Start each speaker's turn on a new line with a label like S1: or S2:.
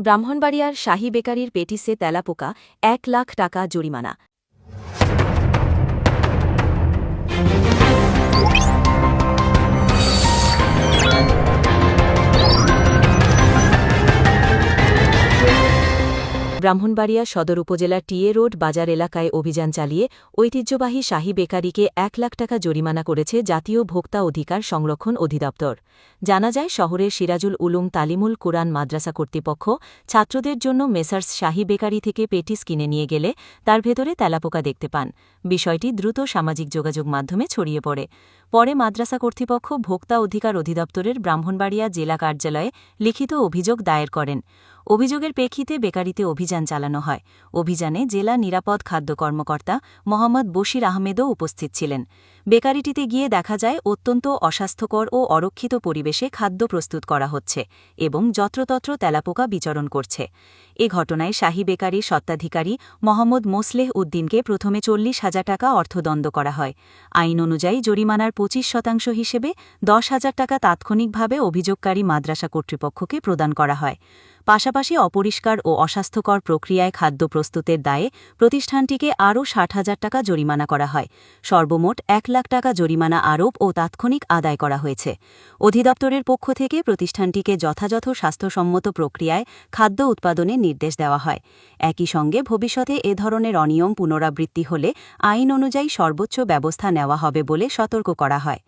S1: ব্রাহ্মণবাড়িয়ার শাহী বেকারির পেটিসে তেলাপোকা ১,০০,০০০ টাকা জরিমানা। ব্রাহ্মণবাড়িয়া সদর উপজেলার টিএ রোড বাজার এলাকায় অভিযান চালিয়ে ঐতিহ্যবাহী শাহী বেকারিকে ১,০০,০০০ টাকা জরিমানা করেছে জাতীয় ভোক্তা অধিকার সংরক্ষণ অধিদপ্তর। জানা যায়, শহরের সিরাজুল উলুম তালিমুল কুরআন মাদ্রাসা কর্তৃপক্ষ ছাত্রদের জন্য মেসার্স শাহী বেকারি থেকে পেটিস কিনে নিয়ে গেলে তার ভেতরে তেলাপোকা দেখতে পান। বিষয়টি দ্রুত সামাজিক যোগাযোগ মাধ্যমে ছড়িয়ে পড়ে। পরে মাদ্রাসা কর্তৃপক্ষ ভোক্তা অধিকার অধিদপ্তরের ব্রাহ্মণবাড়িয়া জেলা কার্যালয়ে লিখিত অভিযোগ দায়ের করেন। অভিযোগের প্রেক্ষিতে বেকারিতে অভিযান চালানো হয়। অভিযানে জেলা নিরাপদ খাদ্য কর্মকর্তা মোহাম্মদ বশির আহমেদও উপস্থিত ছিলেন। বেকারিটিতে গিয়ে দেখা যায় অত্যন্ত অস্বাস্থ্যকর ও অরক্ষিত পরিবেশে খাদ্য প্রস্তুত করা হচ্ছে এবং যত্রতত্র তেলাপোকা বিচরণ করছে। এ ঘটনায় শাহী বেকারির স্বত্বাধিকারী মোহাম্মদ মোসলেহ উদ্দিনকে প্রথমে ৪০,০০০ টাকা অর্থদণ্ড করা হয়। আইন অনুযায়ী জরিমানার ২৫% হিসেবে ১০,০০০ টাকা তাৎক্ষণিকভাবে অভিযোগকারী মাদ্রাসা কর্তৃপক্ষকে প্রদান করা হয়। পাশাপাশি অপরিষ্কার ও অস্বাস্থ্যকর প্রক্রিয়ায় খাদ্য প্রস্তুতের দায়ে প্রতিষ্ঠানটিকে আরও ৬০,০০০ টাকা জরিমানা করা হয়। সর্বমোট ১,০০,০০০ টাকা জরিমানা আরোপ ও তাৎক্ষণিক আদায় করা হয়েছে। অধিদপ্তরের পক্ষ থেকে প্রতিষ্ঠানটিকে যথাযথ স্বাস্থ্যসম্মত প্রক্রিয়ায় খাদ্য উৎপাদনের নির্দেশ দেওয়া হয়। একই সঙ্গে ভবিষ্যতে এ ধরনের অনিয়ম পুনরাবৃত্তি হলে আইন অনুযায়ী সর্বোচ্চ ব্যবস্থা নেওয়া হবে বলে সতর্ক করা হয়।